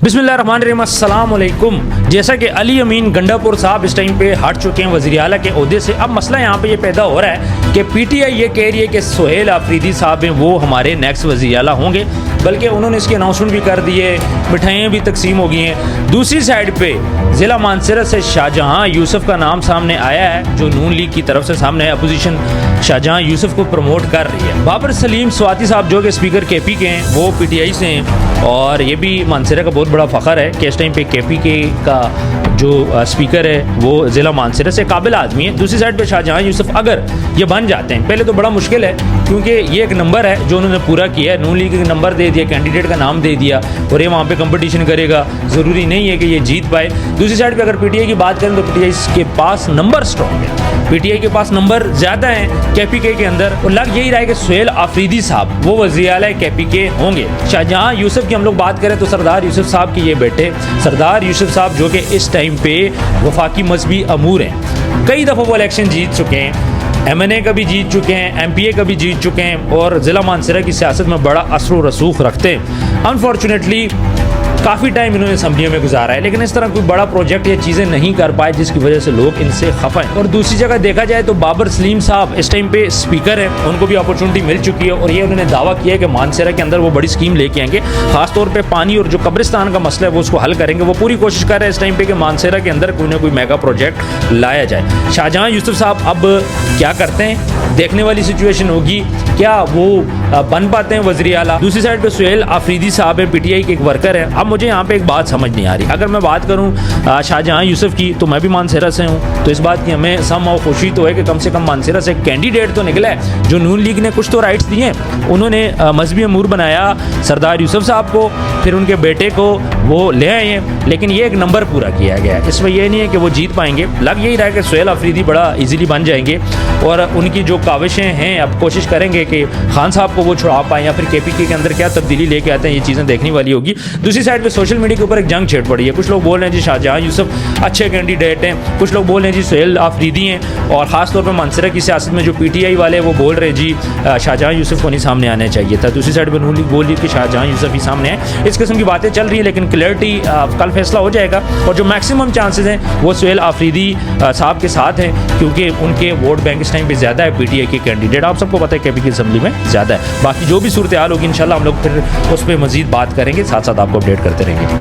बिस्मिल्लाहिर्रहमानिर्रहीम, अस्सलाम वालेकुम। जैसा कि अली अमीन गंडापुर साहब इस टाइम पे हट चुके हैं वज़ीर आला के ओहदे से, अब मसला यहाँ पे ये पैदा हो रहा है कि पीटीआई ये कह रही है कि सुहेल आफरीदी साहब हैं वो हमारे नेक्स्ट वज़ीर आला होंगे, बल्कि उन्होंने इसकी अनाउंसमेंट भी कर दी है, मिठाइयाँ भी तकसीम हो गई हैं। दूसरी साइड पे ज़िला मानसरा से शाहजहाँ यूसुफ का नाम सामने आया है, जो नून लीग की तरफ से सामने है। अपोजिशन शाहजहाँ यूसुफ को प्रमोट कर रही है। बाबर सलीम स्वाति साहब जो कि स्पीकर केपी के हैं, वो पीटीआई से हैं, और ये भी मानसरा का बहुत बड़ा फ़ख्र है कि इस टाइम पे केपी के का जो स्पीकर है वो ज़िला मानसरा से काबिल आदमी है। दूसरी साइड पे शाहजहाँ यूसुफ अगर ये बन जाते हैं, पहले तो बड़ा मुश्किल है क्योंकि ये एक नंबर है जो उन्होंने पूरा किया है। नून लीग का नंबर दे दिया, कैंडिडेट का नाम दे दिया, और ये वहाँ पे कंपटीशन करेगा, ज़रूरी नहीं है कि ये जीत पाए। दूसरी साइड पे अगर पीटीआई की बात करें तो पीटीआई के पास नंबर स्ट्रॉन्ग है, पीटीआई के पास नंबर ज़्यादा हैं केपीके के अंदर, और लग यही रहा है कि सुहेल आफरीदी साहब वो वज़ीर आला केपीके होंगे। शाहजहाँ यूसुफ की हम लोग बात करें तो सरदार यूसुफ साहब के ये बेटे सरदार यूसुफ साहब जो कि इस टाइम पे वफाकी मजहबी अमूर हैं, कई दफ़ा वो इलेक्शन जीत चुके हैं, एमएनए का भी जीत चुके हैं, एमपीए का भी जीत चुके हैं, और ज़िला मानसरा की सियासत में बड़ा असर व रसूख रखते हैं। अनफॉर्चुनेटली काफ़ी टाइम इन्होंने असम्बलियों में गुजारा है, लेकिन इस तरह कोई बड़ा प्रोजेक्ट या चीज़ें नहीं कर पाए जिसकी वजह से लोग इनसे खफा हैं। और दूसरी जगह देखा जाए तो बाबर सलीम साहब इस टाइम पे स्पीकर हैं, उनको भी अपॉर्चुनिटी मिल चुकी है, और ये उन्होंने दावा किया है कि मानसरा के अंदर वो बड़ी स्कीम लेके आएंगे, खासतौर पर पानी और जो कब्रिस्तान का मसला है वो उसको हल करेंगे। वो पूरी कोशिश कर रहे हैं इस टाइम पे कि मानसरा के अंदर कोई ना कोई मेगा प्रोजेक्ट लाया जाए। शाहजहाँ यूसुफ साहब अब क्या करते हैं, देखने वाली सिचुएशन होगी, क्या वो बन पाते हैं वज़ीर आला। दूसरी साइड पे सुहेल आफरीदी साहब हैं, पीटीआई के एक वर्कर हैं। अब मुझे यहाँ पे एक बात समझ नहीं आ रही, अगर मैं बात करूँ शाहजहाँ यूसुफ की, तो मैं भी मानसरा से हूँ, तो इस बात की हमें सम और खुशी तो है कि कम से कम मानसरा से कैंडिडेट तो निकला है जो नून लीग ने कुछ तो राइट्स दिए हैं। उन्होंने मजहबी अमूर बनाया सरदार यूसुफ साहब को, फिर उनके बेटे को वो ले आए हैं, लेकिन ये एक नंबर पूरा किया गया है। इसमें यह नहीं है कि वो जीत पाएंगे, लग यही रहा है कि सुहेल आफरीदी बड़ा ईजीली बन जाएंगे, और उनकी जो काविशें हैं अब कोशिश करेंगे कि खान साहब को वो छुड़ा पाएँ या फिर केपीके के अंदर क्या तब्दीली लेके आते हैं, ये चीज़ें देखने वाली होगी। दूसरी साइड पे सोशल मीडिया के ऊपर एक जंग छिड़ पड़ी है। कुछ लोग बोल रहे हैं जी शाहजहाँ यूसुफ अच्छे कैंडिडेट हैं, कुछ लोग बोल रहे हैं जी सुहेल आफरीदी हैं, और ख़ासतौर पर मानसरा की सियासत में जो पीटीआई वाले वो बोल रहे हैं जी शाहजहाँ यूसुफ को नहीं सामने आना चाहिए था। दूसरी साइड पर नून लीग बोल रही है कि शाहजहाँ यूसुफ ही सामने है। इस किस्म की बातें चल रही है, लेकिन क्लैरिटी कल फैसला हो जाएगा, और जो मैक्सिमम चांसेस हैं वो सुहेल आफरीदी साहब के साथ हैं, क्योंकि उनके वोट बैंक इस टाइम पर ज़्यादा है, पीटीआई के कैंडिडेट आप सबको पता है केपी की असम्बली में ज़्यादा है। बाकी जो भी सूरत हाल होगी इंशाल्लाह हम लोग फिर उस पर मज़ीद बात करेंगे, साथ साथ आपको अपडेट करते रहेंगे।